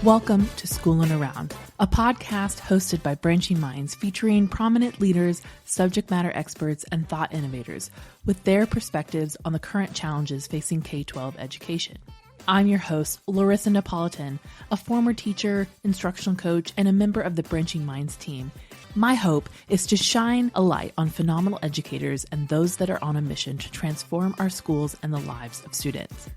Welcome to School and Around, a podcast hosted by Branching Minds featuring prominent leaders, subject matter experts, and thought innovators with their perspectives on the current challenges facing K-12 education. I'm your host, Larissa Napolitan, a former teacher, instructional coach, and a member of the Branching Minds team. My hope is to shine a light on phenomenal educators and those that are on a mission to transform our schools and the lives of students.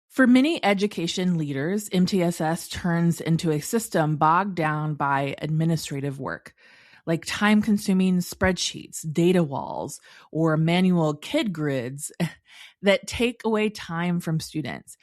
For many education leaders, MTSS turns into a system bogged down by administrative work, like time-consuming spreadsheets, data walls, or manual kid grids that take away time from students.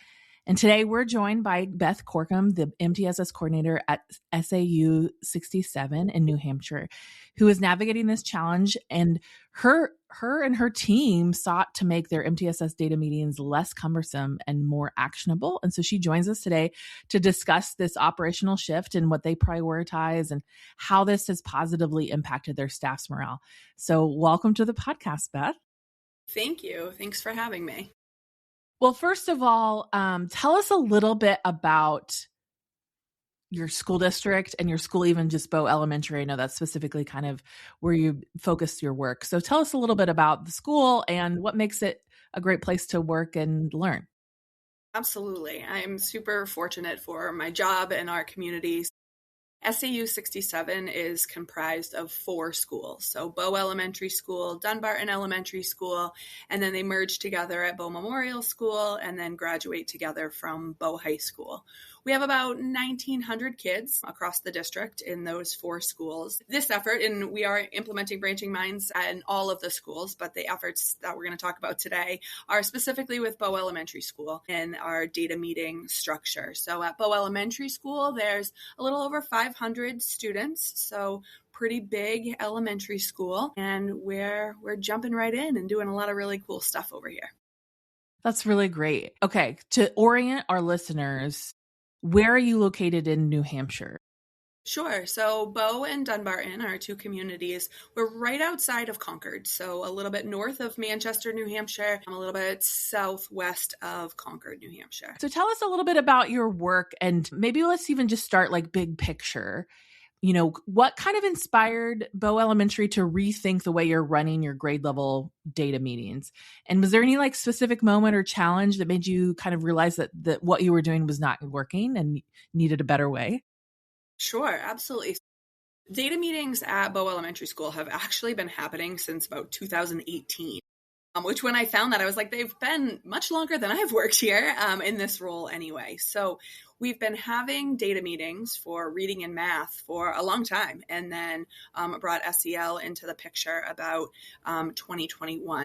And today we're joined by Beth Corkum, the MTSS coordinator at SAU 67 in New Hampshire, who is navigating this challenge. And her and her team sought to make their MTSS data meetings less cumbersome and more actionable. And so she joins us today to discuss this operational shift and what they prioritize and how this has positively impacted their staff's morale. So welcome to the podcast, Beth. Thank you. Thanks for having me. Well, first of all, tell us a little bit about your school district and your school, even just Bow Elementary. I know that's specifically kind of where you focus your work. So tell us a little bit about the school and what makes it a great place to work and learn. Absolutely. I'm super fortunate for my job and our communities. SAU 67 is comprised of 4 schools. So Bow Elementary School, Dunbarton Elementary School, and then they merge together at Bow Memorial School and then graduate together from Bow High School. We have about 1,900 kids across the district in those 4 schools. This effort, and we are implementing Branching Minds in all of the schools, but the efforts that we're going to talk about today are specifically with Bow Elementary School and our data meeting structure. So at Bow Elementary School, there's a little over 500 students, so pretty big elementary school, and we're jumping right in and doing a lot of really cool stuff over here. That's really great. Okay, to orient our listeners, where are you located in New Hampshire? Sure. So Bow and Dunbarton are 2 communities. We're right outside of Concord, so a little bit north of Manchester, New Hampshire, a little bit southwest of Concord, New Hampshire. So tell us a little bit about your work, and maybe let's even just start like big picture. You know, what kind of inspired Bow Elementary to rethink the way you're running your grade level data meetings? And was there any like specific moment or challenge that made you kind of realize that what you were doing was not working and needed a better way? Sure, absolutely. Data meetings at Bow Elementary School have actually been happening since about 2018. Which when I found that, I was like, they've been much longer than I've worked here in this role anyway. So we've been having data meetings for reading and math for a long time, and then brought SEL into the picture about 2021.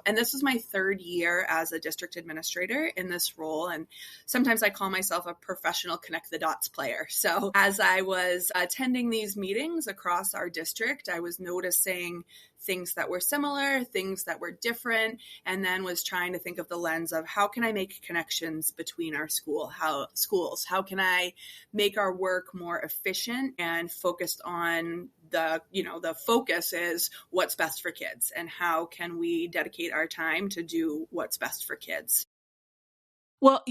And this was my 3rd year as a district administrator in this role. And sometimes I call myself a professional connect the dots player. So as I was attending these meetings across our district, I was noticing things that were similar, things that were different, and then was trying to think of the lens of how can I make connections between our schools? How can I make our work more efficient and focused on the focus is what's best for kids and how can we dedicate our time to do what's best for kids. Well,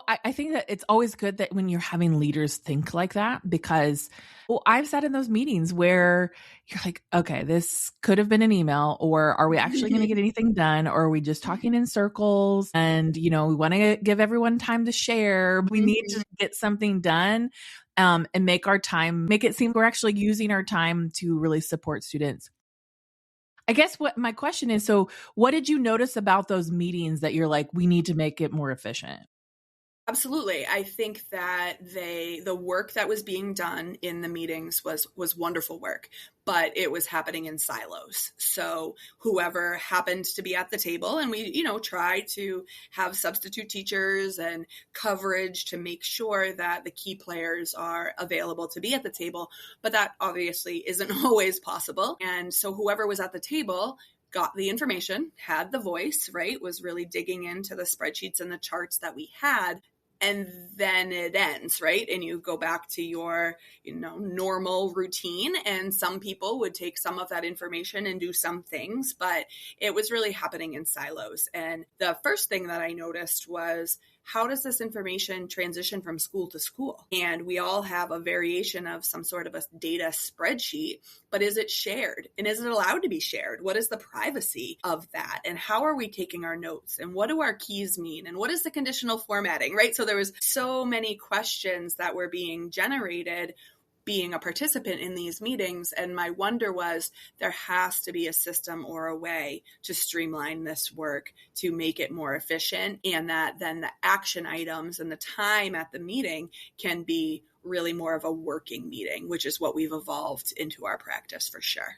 I think that it's always good that when you're having leaders think like that, because I've sat in those meetings where you're like, okay, this could have been an email, or are we actually going to get anything done? Or are we just talking in circles? And, we want to give everyone time to share. We need to get something done and make it seem we're actually using our time to really support students. I guess what my question is, so what did you notice about those meetings that you're like, we need to make it more efficient? Absolutely. I think that the work that was being done in the meetings was wonderful work, but it was happening in silos. So whoever happened to be at the table, and we, try to have substitute teachers and coverage to make sure that the key players are available to be at the table, but that obviously isn't always possible. And so whoever was at the table got the information, had the voice, right, was really digging into the spreadsheets and the charts that we had, and then it ends, right? And you go back to your, normal routine. And some people would take some of that information and do some things, but it was really happening in silos. And the first thing that I noticed was, how does this information transition from school to school? And we all have a variation of some sort of a data spreadsheet, but is it shared? And is it allowed to be shared? What is the privacy of that? And how are we taking our notes? And what do our keys mean? And what is the conditional formatting, right? So there was so many questions that were being generated being a participant in these meetings. And my wonder was, there has to be a system or a way to streamline this work to make it more efficient, and that then the action items and the time at the meeting can be really more of a working meeting, which is what we've evolved into our practice for sure.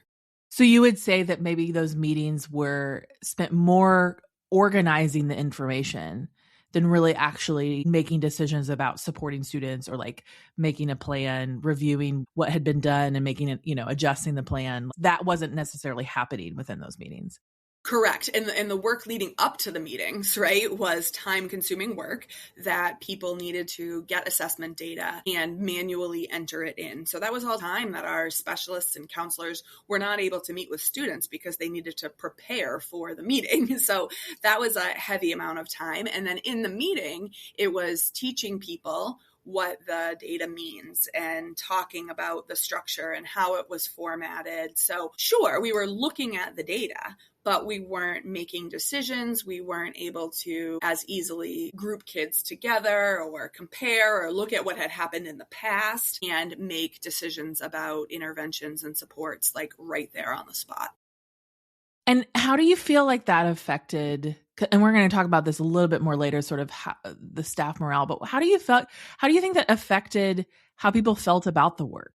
So you would say that maybe those meetings were spent more organizing the information than really actually making decisions about supporting students, or like making a plan, reviewing what had been done and making it, adjusting the plan. That wasn't necessarily happening within those meetings. Correct. And the work leading up to the meetings, right, was time-consuming work that people needed to get assessment data and manually enter it in. So that was all time that our specialists and counselors were not able to meet with students because they needed to prepare for the meeting. So that was a heavy amount of time. And then in the meeting, it was teaching people what the data means and talking about the structure and how it was formatted. So sure, we were looking at the data, but we weren't making decisions. We weren't able to as easily group kids together or compare or look at what had happened in the past and make decisions about interventions and supports like right there on the spot. And how do you feel like that affected, and we're going to talk about this a little bit more later, sort of how, the staff morale, but how do you think that affected how people felt about the work?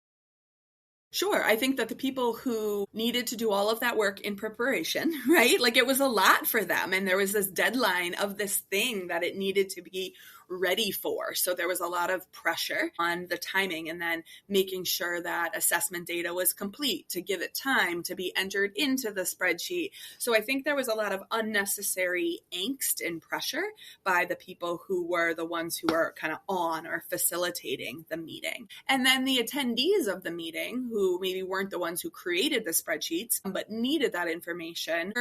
Sure. I think that the people who needed to do all of that work in preparation, right? Like it was a lot for them. And there was this deadline of this thing that it needed to be ready for. So there was a lot of pressure on the timing, and then making sure that assessment data was complete to give it time to be entered into the spreadsheet. So I think there was a lot of unnecessary angst and pressure by the people who were the ones who were kind of on or facilitating the meeting. And then the attendees of the meeting, who maybe weren't the ones who created the spreadsheets, but needed that information,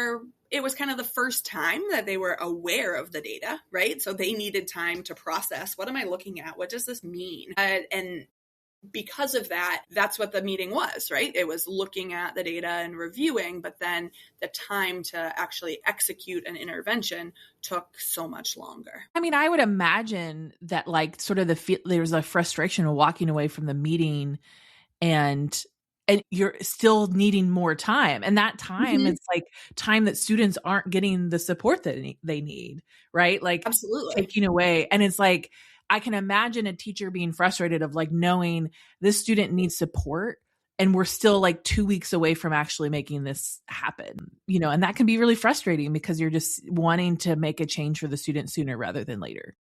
it was kind of the first time that they were aware of the data, right? So they needed time to process, what am I looking at? What does this mean? And because of that, that's what the meeting was, right? It was looking at the data and reviewing, but then the time to actually execute an intervention took so much longer. I mean, I would imagine that like sort of there's a frustration of walking away from the meeting and you're still needing more time. And that time is like time that students aren't getting the support that they need, right? Like absolutely taking away. And it's like, I can imagine a teacher being frustrated of like knowing this student needs support and we're still like 2 weeks away from actually making this happen, and that can be really frustrating because you're just wanting to make a change for the student sooner rather than later.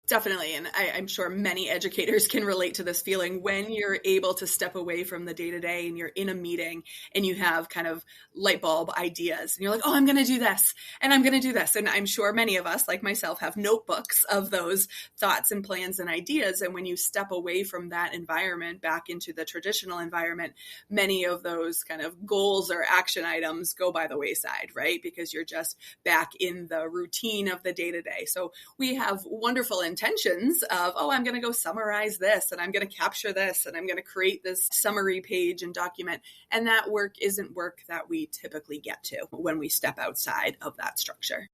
Definitely. And I'm sure many educators can relate to this feeling when you're able to step away from the day-to-day and you're in a meeting and you have kind of light bulb ideas and you're like, oh, I'm going to do this and I'm going to do this. And I'm sure many of us, like myself, have notebooks of those thoughts and plans and ideas. And when you step away from that environment back into the traditional environment, many of those kind of goals or action items go by the wayside, right? Because you're just back in the routine of the day-to-day. So we have wonderful intentions of, oh, I'm going to go summarize this and I'm going to capture this and I'm going to create this summary page and document. And that work isn't work that we typically get to when we step outside of that structure.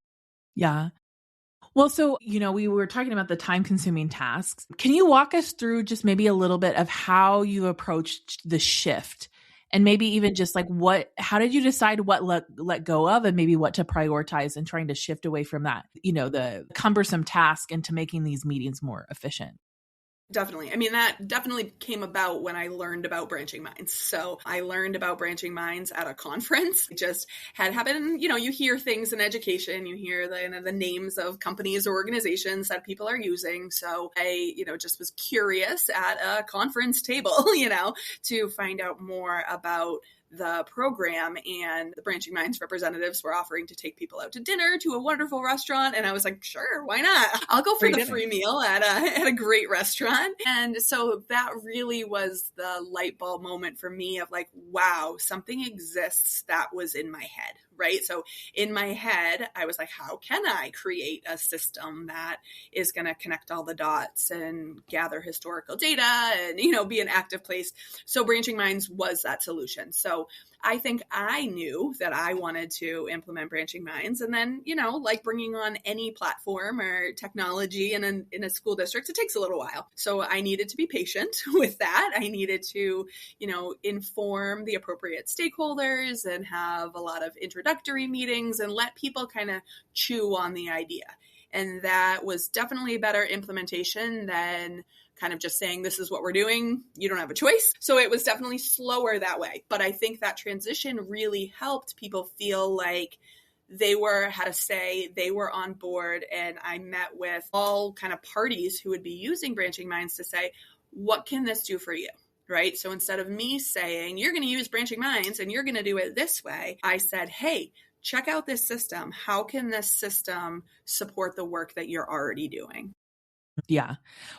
Yeah. Well, so, we were talking about the time-consuming tasks. Can you walk us through just maybe a little bit of how you approached the shift? And maybe even just like how did you decide what let go of and maybe what to prioritize and trying to shift away from that, the cumbersome task into making these meetings more efficient? Definitely. I mean, that definitely came about when I learned about branching minds. So I learned about branching minds at a conference. It just had happened. You hear things in education, you hear the names of companies or organizations that people are using. So I, just was curious at a conference table, to find out more about the program, and the Branching Minds representatives were offering to take people out to dinner to a wonderful restaurant. And I was like, sure, why not? I'll go for the free meal at a great restaurant. And so that really was the light bulb moment for me of like, wow, something exists that was in my head, right? So in my head, I was like, how can I create a system that is going to connect all the dots and gather historical data and, be an active place? So Branching Minds was that solution. So I think I knew that I wanted to implement Branching Minds. And then, like bringing on any platform or technology in a school district, it takes a little while. So I needed to be patient with that. I needed to, inform the appropriate stakeholders and have a lot of introductory meetings and let people kind of chew on the idea. And that was definitely a better implementation than kind of just saying, this is what we're doing. You don't have a choice. So it was definitely slower that way. But I think that transition really helped people feel like they had a say, they were on board. And I met with all kind of parties who would be using Branching Minds to say, what can this do for you? Right? So instead of me saying, you're going to use Branching Minds and you're going to do it this way, I said, hey, check out this system. How can this system support the work that you're already doing? Yeah.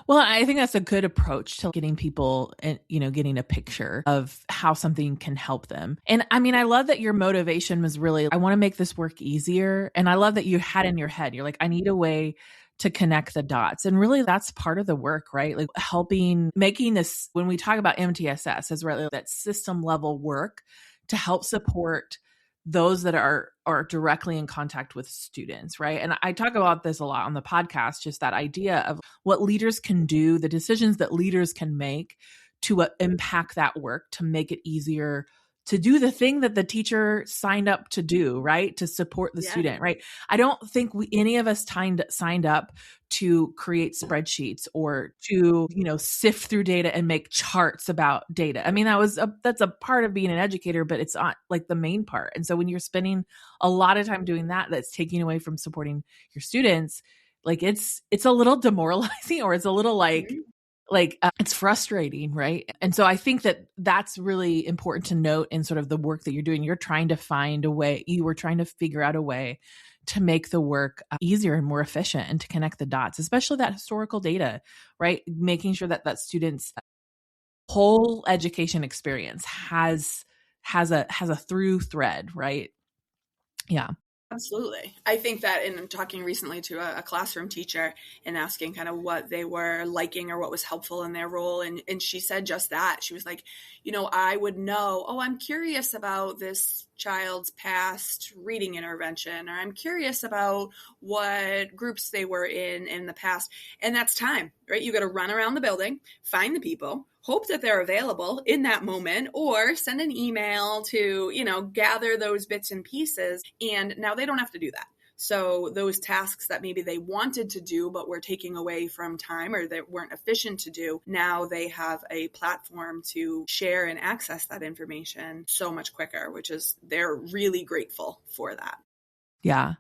Well, I think that's a good approach to getting people and, getting a picture of how something can help them. And I mean, I love that your motivation was really, I want to make this work easier. And I love that you had in your head, you're like, I need a way to connect the dots. And really that's part of the work, right? Like making this, when we talk about MTSS, is really that system level work to help support those that are directly in contact with students, right? And I talk about this a lot on the podcast, just that idea of what leaders can do, the decisions that leaders can make to impact that work, to make it easier to do the thing that the teacher signed up to do, right? To support the student, right? I don't think any of us signed up to create spreadsheets or to, sift through data and make charts about data. I mean, that's a part of being an educator, but it's not like the main part. And so when you're spending a lot of time doing that, that's taking away from supporting your students, like it's a little demoralizing, or it's a little like it's frustrating, right? And so I think that that's really important to note in sort of the work that you're doing. You're trying to find a way, you were trying to figure out a way to make the work easier and more efficient and to connect the dots, especially that historical data, right? Making sure that student's whole education experience has a through thread, right? Yeah. Absolutely. I think that in talking recently to a classroom teacher and asking kind of what they were liking or what was helpful in their role. And she said just that. She was like, I would know, I'm curious about this child's past reading intervention, or I'm curious about what groups they were in the past. And that's time, right? You got to run around the building, find the people, hope that they're available in that moment, or send an email to, gather those bits and pieces. And now they don't have to do that. So those tasks that maybe they wanted to do, but were taking away from time or that weren't efficient to do, now they have a platform to share and access that information so much quicker, they're really grateful for that. Yeah.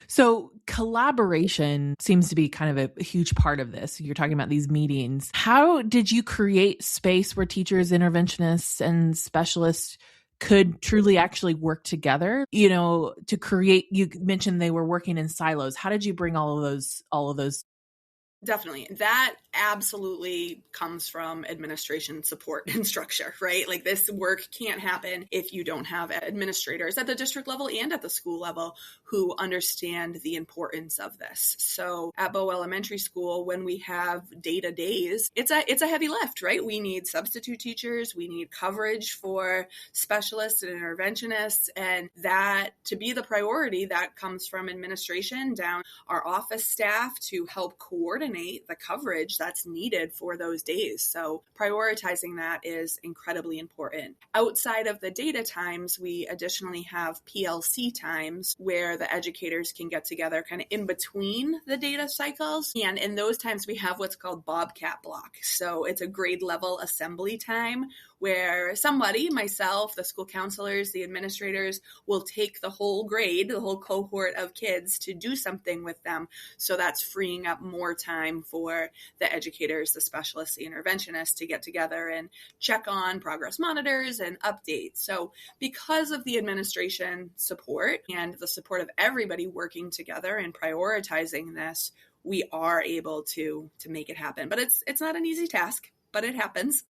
So collaboration seems to be kind of a huge part of this. You're talking about these meetings. How did you create space where teachers, interventionists, and specialists could truly actually work together, to create? You mentioned they were working in silos. How did you bring all of those? Definitely. That absolutely comes from administration support and structure, right? Like this work can't happen if you don't have administrators at the district level and at the school level who understand the importance of this. So at Bow Elementary School, when we have data days, it's a heavy lift, right? We need substitute teachers, we need coverage for specialists and interventionists, and that to be the priority, that comes from administration down our office staff to help coordinate coordinate the coverage that's needed for those days. So prioritizing that is incredibly important. Outside of the data times, we additionally have PLC times where the educators can get together kind of in between the data cycles. And in those times, we have what's called Bobcat block. So it's a grade level assembly time where somebody, myself, the school counselors, the administrators, will take the whole grade, the whole cohort of kids to do something with them. So that's freeing up more time for the educators, the specialists, the interventionists to get together and check on progress monitors and updates. So because of the administration support and the support of everybody working together and prioritizing this, we are able to make it happen. But it's not an easy task, but it happens.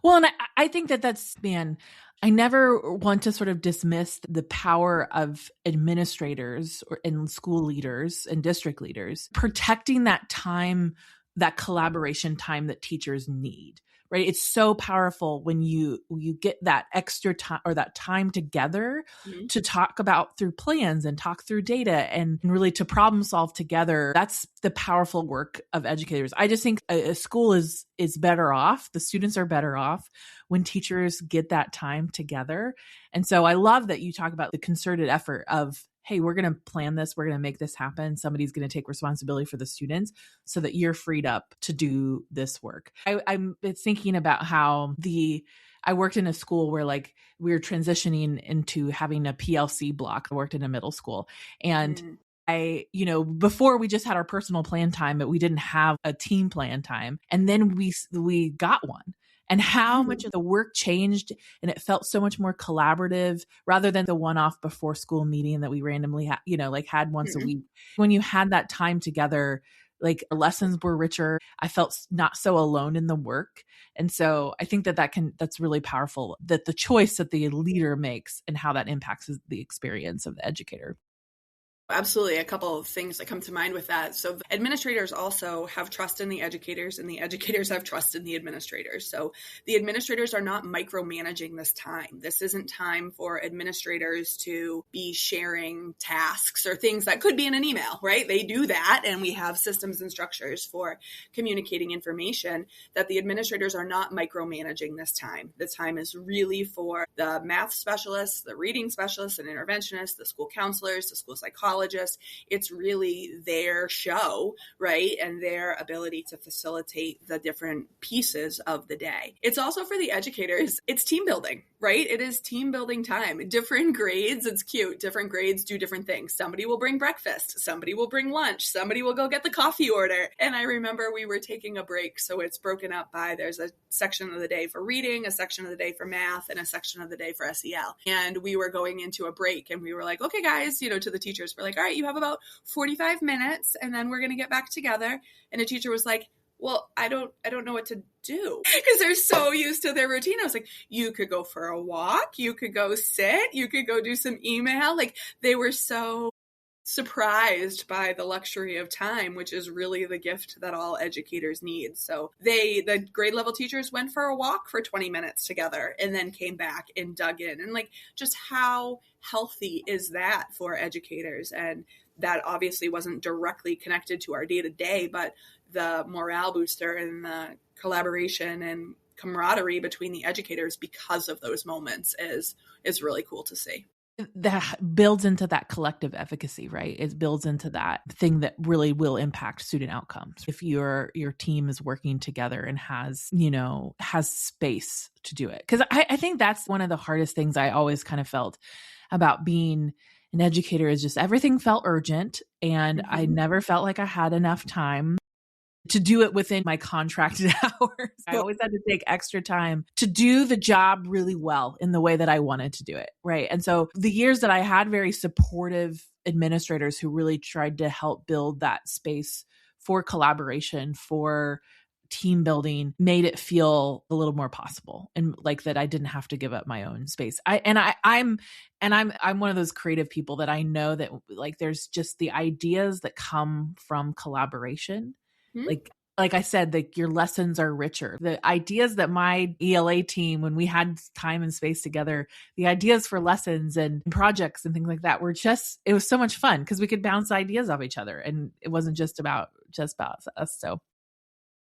Well, and I think that's, man, I never want to sort of dismiss the power of administrators and school leaders and district leaders protecting that time, that collaboration time that teachers need, right? It's so powerful when you get that extra time or that time together to talk about through plans and talk through data and really to problem solve together. That's the powerful work of educators. I just think a school is better off. The students are better off when teachers get that time together. And so I love that you talk about the concerted effort of, hey, we're going to plan this. We're going to make this happen. Somebody's going to take responsibility for the students so that you're freed up to do this work. I'm thinking about how I worked in a school where like we were transitioning into having a PLC block. I worked in a middle school and before we just had our personal plan time, but we didn't have a team plan time. And then we got one. And how much of the work changed, and it felt so much more collaborative rather than the one-off before school meeting that we randomly had once a week. When you had that time together, like lessons were richer. I felt not so alone in the work. And so I think that's really powerful, that the choice that the leader makes and how that impacts the experience of the educator. Absolutely. A couple of things that come to mind with that. So administrators also have trust in the educators and the educators have trust in the administrators. So the administrators are not micromanaging this time. This isn't time for administrators to be sharing tasks or things that could be in an email, right? They do that. And we have systems and structures for communicating information that the administrators are not micromanaging this time. The time is really for the math specialists, the reading specialists and interventionists, the school counselors, the school psychologists. It's really their show, right? And their ability to facilitate the different pieces of the day. It's also for the educators. It's team building, right? It is team building time. Different grades, it's cute. Different grades do different things. Somebody will bring breakfast. Somebody will bring lunch. Somebody will go get the coffee order. And I remember we were taking a break. So it's broken up by, there's a section of the day for reading, a section of the day for math, and a section of the day for SEL. And we were going into a break and we were like, okay, guys, to the teachers, we're like, all right, you have about 45 minutes and then we're going to get back together. And a teacher was like, well, I don't know what to do, because they're so used to their routine. I was like, you could go for a walk, you could go sit, you could go do some email. Like they were so surprised by the luxury of time, which is really the gift that all educators need. So the grade level teachers went for a walk for 20 minutes together and then came back and dug in. And like, just how healthy is that for educators? And that obviously wasn't directly connected to our day to day, but the morale booster and the collaboration and camaraderie between the educators because of those moments is really cool to see. That builds into that collective efficacy, right? It builds into that thing that really will impact student outcomes. If your team is working together and has space to do it. Because I think that's one of the hardest things I always kind of felt about being an educator is just everything felt urgent and I never felt like I had enough time to do it within my contracted hours. I always had to take extra time to do the job really well in the way that I wanted to do it. Right. And so the years that I had very supportive administrators who really tried to help build that space for collaboration, for team building, made it feel a little more possible and like that I didn't have to give up my own space. I'm one of those creative people that I know that like there's just the ideas that come from collaboration. Like like I said, like your lessons are richer. The ideas that my ELA team, when we had time and space together, the ideas for lessons and projects and things like that were just, it was so much fun because we could bounce ideas off each other and it wasn't just about us. So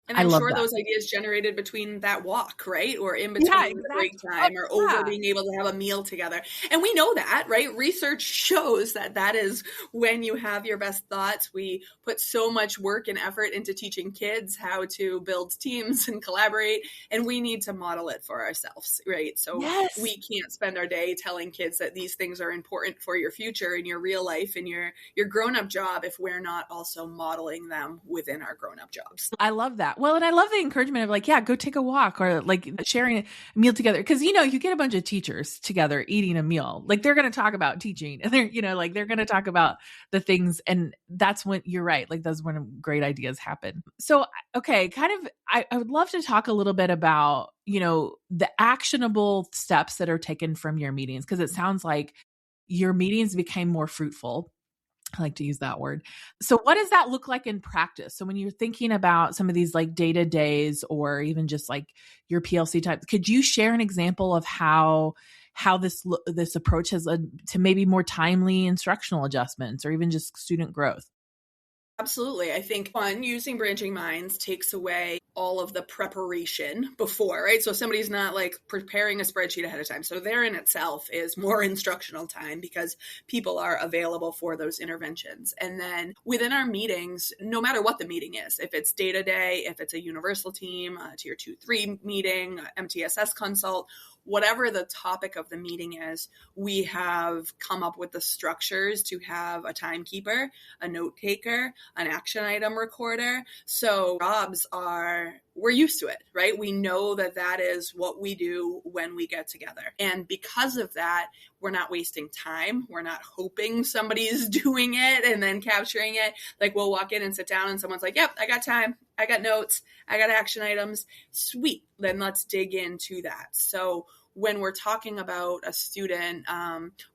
And I I'm love sure that. those ideas generated between that walk, right? Or in between Yeah, the break exactly. time or over being able to have a meal together. And we know that, right? Research shows that that is when you have your best thoughts. We put so much work and effort into teaching kids how to build teams and collaborate, and we need to model it for ourselves, right? So Yes. we can't spend our day telling kids that these things are important for your future and your real life and your grown-up job if we're not also modeling them within our grown-up jobs. I love that. Well, and I love the encouragement of like, yeah, go take a walk or like sharing a meal together. Cause you know, you get a bunch of teachers together eating a meal, like they're going to talk about teaching and they're, you know, like they're going to talk about the things. And that's when you're right. Like that's when great ideas happen. So, okay, kind of, I would love to talk a little bit about, you know, the actionable steps that are taken from your meetings. Cause it sounds like your meetings became more fruitful. I like to use that word. So what does that look like in practice? So when you're thinking about some of these like day-to-days or even just like your PLC type, could you share an example of how this approach has led to maybe more timely instructional adjustments or even just student growth? Absolutely. I think one, using branching minds takes away all of the preparation before, right? So somebody's not like preparing a spreadsheet ahead of time. So there in itself is more instructional time because people are available for those interventions. And then within our meetings, no matter what the meeting is, if it's day to day, if it's a universal team, a tier 2-3 meeting, MTSS consult, whatever the topic of the meeting is, we have come up with the structures to have a timekeeper, a note taker, an action item recorder. So jobs we're used to it, right? We know that that is what we do when we get together. And because of that, we're not wasting time. We're not hoping somebody's doing it and then capturing it. Like we'll walk in and sit down and someone's like, yep, I got time. I got notes. I got action items. Sweet. Then let's dig into that. So when we're talking about a student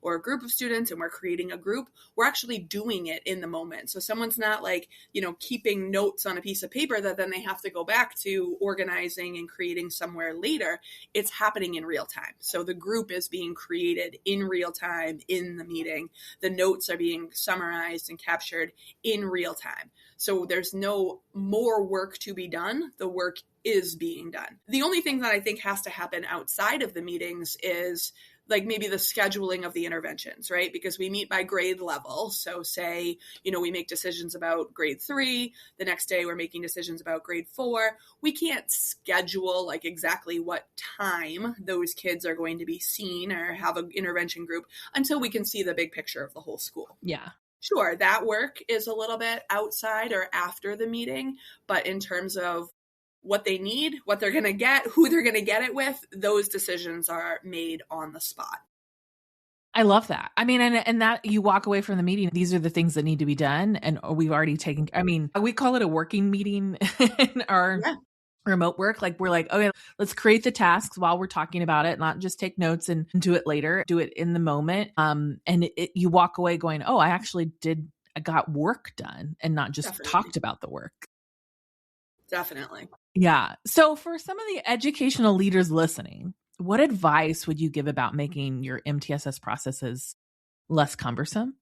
or a group of students and we're creating a group, we're actually doing it in the moment. So someone's not like, you know, keeping notes on a piece of paper that then they have to go back to organizing and creating somewhere later. It's happening in real time. So the group is being created in real time in the meeting. The notes are being summarized and captured in real time. So there's no more work to be done. The work is being done. The only thing that I think has to happen outside of the meetings is like maybe the scheduling of the interventions, right? Because we meet by grade level. So say, you know, we make decisions about grade 3, the next day we're making decisions about grade 4. We can't schedule like exactly what time those kids are going to be seen or have an intervention group until we can see the big picture of the whole school. Yeah. Sure, that work is a little bit outside or after the meeting, but in terms of what they need, what they're going to get, who they're going to get it with, those decisions are made on the spot. I love that. I mean, and that you walk away from the meeting, these are the things that need to be done. And we've already taken, I mean, we call it a working meeting in our remote work. Like we're like, okay, let's create the tasks while we're talking about it, not just take notes and do it later, do it in the moment. And you walk away going, oh, I got work done and not just talked about the work. Definitely. Yeah. So for some of the educational leaders listening, what advice would you give about making your MTSS processes less cumbersome?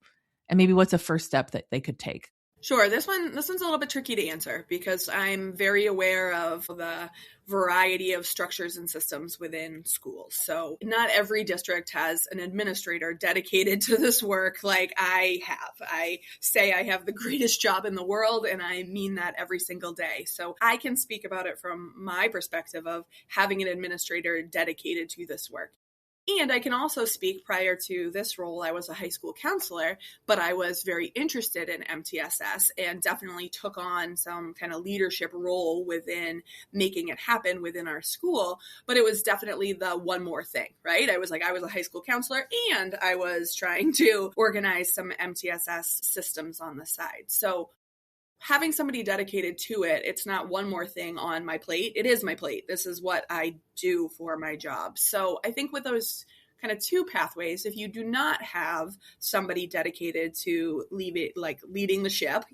And maybe what's a first step that they could take? Sure. This one's a little bit tricky to answer because I'm very aware of the variety of structures and systems within schools. So not every district has an administrator dedicated to this work like I have. I say I have the greatest job in the world, and I mean that every single day. So I can speak about it from my perspective of having an administrator dedicated to this work. And I can also speak, prior to this role, I was a high school counselor, but I was very interested in MTSS and definitely took on some kind of leadership role within making it happen within our school. But it was definitely the one more thing, right? I was a high school counselor and I was trying to organize some MTSS systems on the side. So having somebody dedicated to it, it's not one more thing on my plate. It is my plate. This is what I do for my job. So I think with those kind of two pathways. If you do not have somebody dedicated to leading the ship,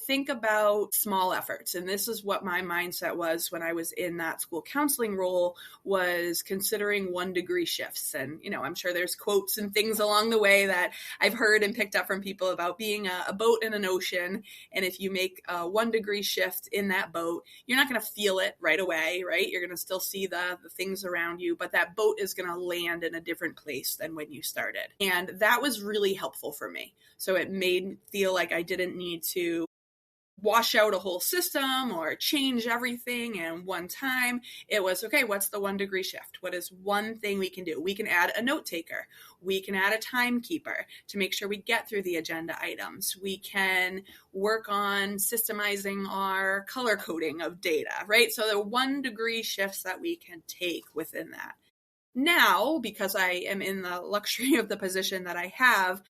think about small efforts. And this is what my mindset was when I was in that school counseling role, was considering 1-degree shifts. And, I'm sure there's quotes and things along the way that I've heard and picked up from people about being a boat in an ocean. And if you make a 1-degree shift in that boat, you're not going to feel it right away, right? You're going to still see the things around you, but that boat is going to land in a different place than when you started. And that was really helpful for me. So it made me feel like I didn't need to wash out a whole system or change everything in one time. It was, okay, what's the 1-degree shift? What is one thing we can do? We can add a note taker. We can add a timekeeper to make sure we get through the agenda items. We can work on systemizing our color coding of data, right? So the 1-degree shifts that we can take within that. Now, because I am in the luxury of the position that I have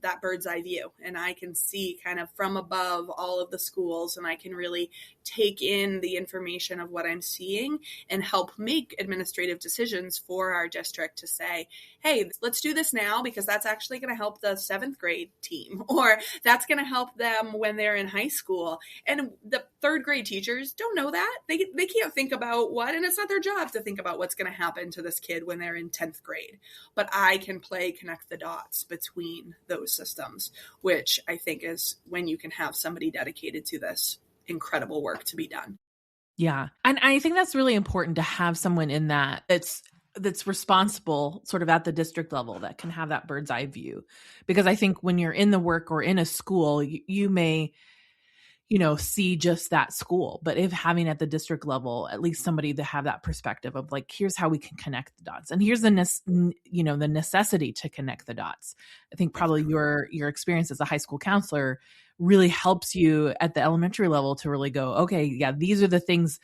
that bird's eye view, and I can see kind of from above all of the schools, and I can really take in the information of what I'm seeing and help make administrative decisions for our district to say, hey, let's do this now because that's actually going to help the 7th grade team, or that's going to help them when they're in high school. And the 3rd grade teachers don't know that. They can't think about what, and it's not their job to think about what's going to happen to this kid when they're in 10th grade. But I can connect the dots between those systems, which I think is when you can have somebody dedicated to this incredible work to be done. Yeah. And I think that's really important to have someone in that's responsible sort of at the district level that can have that bird's eye view. Because I think when you're in the work or in a school, you may, see just that school, but if having at the district level, at least somebody to have that perspective of like, here's how we can connect the dots. And here's the necessity to connect the dots. I think probably your experience as a high school counselor really helps you at the elementary level to really go, okay, yeah, these are the things,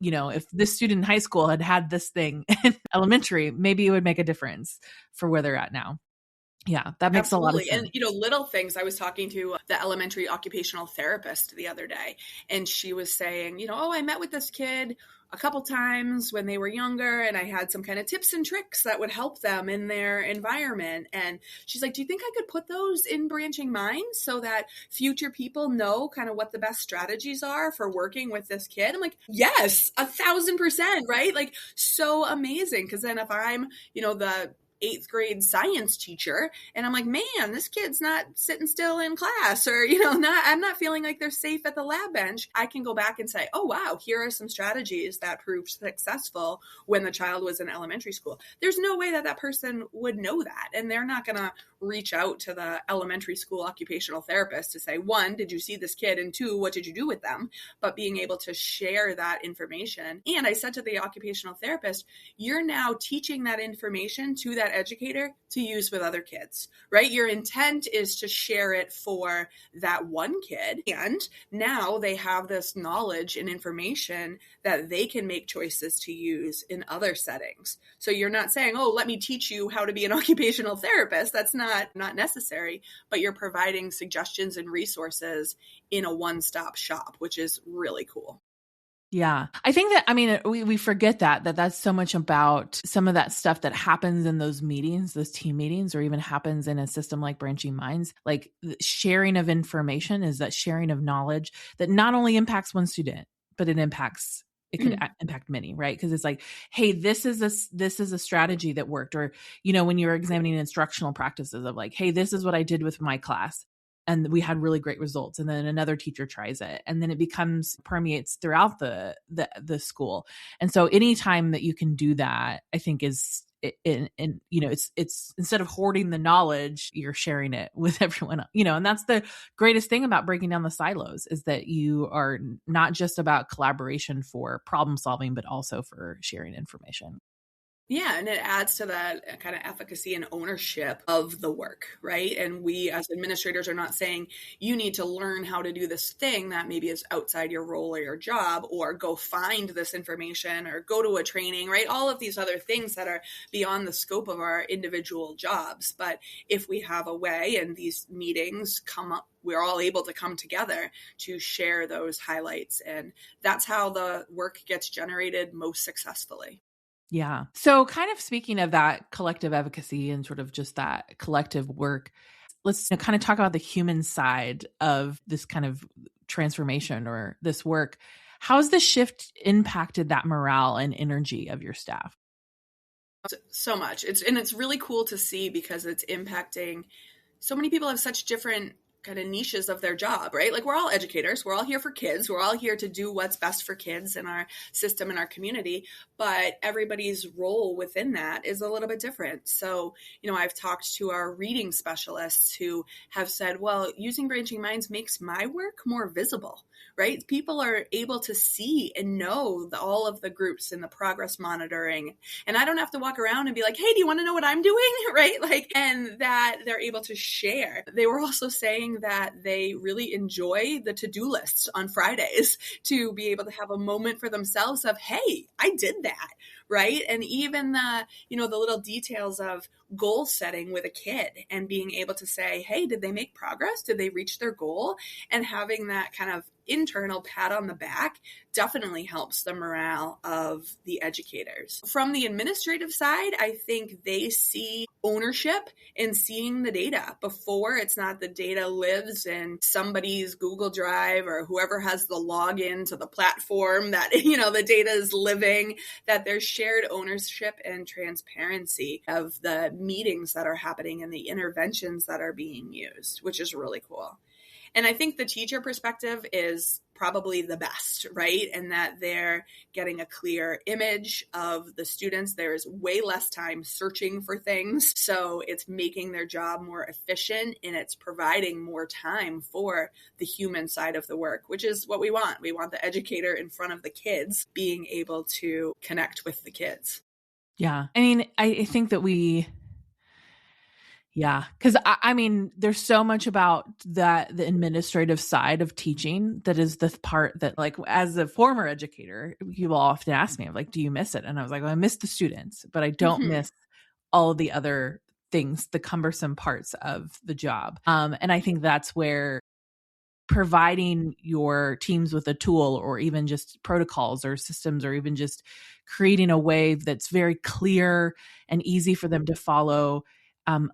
if this student in high school had this thing in elementary, maybe it would make a difference for where they're at now. Yeah, that makes Absolutely. a lot of sense. And, little things. I was talking to the elementary occupational therapist the other day, and she was saying, I met with this kid a couple times when they were younger, and I had some kind of tips and tricks that would help them in their environment. And she's like, do you think I could put those in Branching Minds so that future people know kind of what the best strategies are for working with this kid? I'm like, yes, 1,000%, right? Like, so amazing. Because then if I'm, the 8th grade science teacher, and I'm like, man, this kid's not sitting still in class, or, I'm not feeling like they're safe at the lab bench. I can go back and say, oh, wow, here are some strategies that proved successful when the child was in elementary school. There's no way that person would know that. And they're not going to reach out to the elementary school occupational therapist to say, 1, did you see this kid? And 2, what did you do with them? But being able to share that information. And I said to the occupational therapist, you're now teaching that information to that educator to use with other kids, right? Your intent is to share it for that one kid. And now they have this knowledge and information that they can make choices to use in other settings. So you're not saying, oh, let me teach you how to be an occupational therapist. That's not necessary, but you're providing suggestions and resources in a one-stop shop, which is really cool. Yeah. I think that, we forget that's so much about some of that stuff that happens in those meetings, those team meetings, or even happens in a system like Branching Minds. Like the sharing of information is that sharing of knowledge that not only impacts one student, but it could impact many, right? Because it's like, hey, this is a strategy that worked. Or, when you're examining instructional practices of like, hey, this is what I did with my class, and we had really great results. And then another teacher tries it, and then it permeates throughout the school. And so anytime that you can do that, I think is, it's instead of hoarding the knowledge, you're sharing it with everyone, and that's the greatest thing about breaking down the silos, is that you are not just about collaboration for problem solving, but also for sharing information. Yeah, and it adds to that kind of efficacy and ownership of the work, right? And we as administrators are not saying you need to learn how to do this thing that maybe is outside your role or your job, or go find this information or go to a training, right? All of these other things that are beyond the scope of our individual jobs. But if we have a way, and these meetings come up, we're all able to come together to share those highlights. And that's how the work gets generated most successfully. Yeah. So kind of speaking of that collective advocacy and sort of just that collective work, let's kind of talk about the human side of this kind of transformation or this work. How's the shift impacted that morale and energy of your staff? So much. It's really cool to see because it's impacting so many people have such different kind of niches of their job, right? Like we're all educators. We're all here for kids. We're all here to do what's best for kids in our system, in our community. But everybody's role within that is a little bit different. So, I've talked to our reading specialists who have said, well, using Branching Minds makes my work more visible, right? People are able to see and know all of the groups and the progress monitoring. And I don't have to walk around and be like, hey, do you want to know what I'm doing? Right? And that they're able to share. They were also saying that they really enjoy the to-do lists on Fridays to be able to have a moment for themselves of, hey, I did that, right? And even the little details of goal setting with a kid and being able to say, hey, did they make progress? Did they reach their goal? And having that kind of internal pat on the back definitely helps the morale of the educators. From the administrative side, I think they see ownership in seeing the data before. It's not the data lives in somebody's Google Drive or whoever has the login to the platform that, the data is living, that there's shared ownership and transparency of the meetings that are happening and the interventions that are being used, which is really cool. And I think the teacher perspective is probably the best, right? And that they're getting a clear image of the students. There's way less time searching for things. So it's making their job more efficient and it's providing more time for the human side of the work, which is what we want. We want the educator in front of the kids being able to connect with the kids. Yeah. I mean, I think that because there's so much about the administrative side of teaching that is the part that, like, as a former educator, people often ask me, like, do you miss it? And I was like, well, I miss the students, but I don't miss all the other things, the cumbersome parts of the job. And I think that's where providing your teams with a tool or even just protocols or systems or even just creating a way that's very clear and easy for them to follow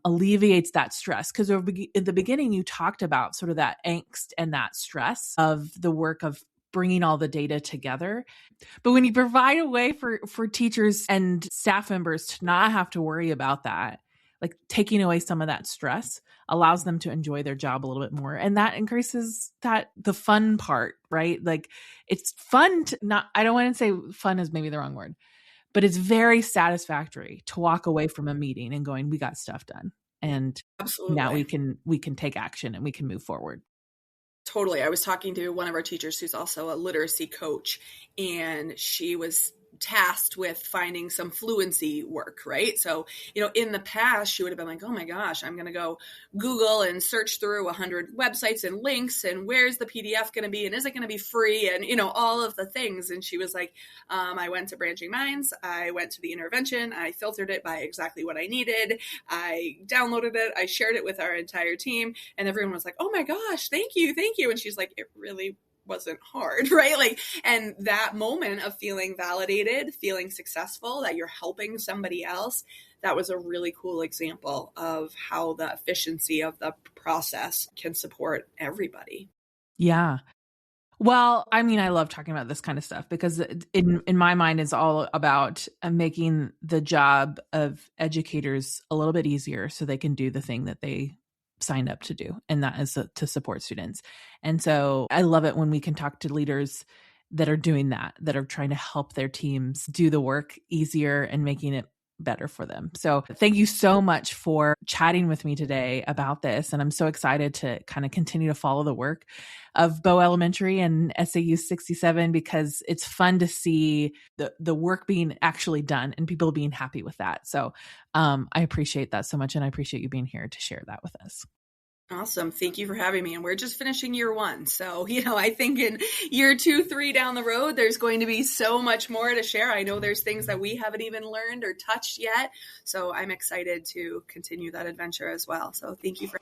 alleviates that stress. Because in the beginning, you talked about sort of that angst and that stress of the work of bringing all the data together. But when you provide a way for teachers and staff members to not have to worry about that, like taking away some of that stress allows them to enjoy their job a little bit more. And that increases the fun part, right? Like it's fun I don't want to say fun is maybe the wrong word, but it's very satisfactory to walk away from a meeting and going, we got stuff done. And Absolutely. Now we can take action and we can move forward. Totally. I was talking to one of our teachers who's also a literacy coach, and she was tasked with finding some fluency work, right? So, in the past, she would have been like, oh my gosh, I'm going to go Google and search through 100 websites and links, and where's the PDF going to be, and is it going to be free, and, all of the things. And she was like, I went to Branching Minds, I went to the intervention, I filtered it by exactly what I needed, I downloaded it, I shared it with our entire team, and everyone was like, oh my gosh, thank you. And she's like, it really wasn't hard, right? Like, and that moment of feeling validated, feeling successful, that you're helping somebody else, that was a really cool example of how the efficiency of the process can support everybody. Yeah. Well, I love talking about this kind of stuff because in my mind, it's all about making the job of educators a little bit easier so they can do the thing that they signed up to do, and that is to support students. And so I love it when we can talk to leaders that are doing that are trying to help their teams do the work easier and making it better for them. So thank you so much for chatting with me today about this. And I'm so excited to kind of continue to follow the work of Bow Elementary and SAU 67 because it's fun to see the work being actually done and people being happy with that. So I appreciate that so much. And I appreciate you being here to share that with us. Awesome. Thank you for having me. And we're just finishing year 1. So, I think in year 2, 3 down the road, there's going to be so much more to share. I know there's things that we haven't even learned or touched yet. So I'm excited to continue that adventure as well. So thank you for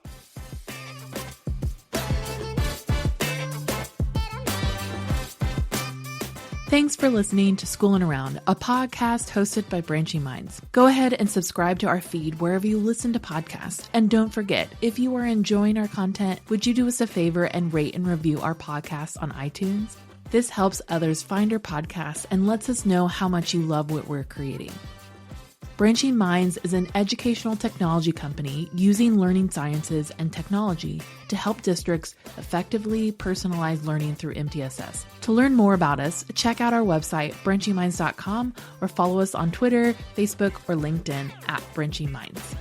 Thanks for listening to Schoolin' Around, a podcast hosted by Branching Minds. Go ahead and subscribe to our feed wherever you listen to podcasts. And don't forget, if you are enjoying our content, would you do us a favor and rate and review our podcast on iTunes? This helps others find our podcast and lets us know how much you love what we're creating. Branching Minds is an educational technology company using learning sciences and technology to help districts effectively personalize learning through MTSS. To learn more about us, check out our website, branchingminds.com, or follow us on Twitter, Facebook, or LinkedIn at Branching Minds.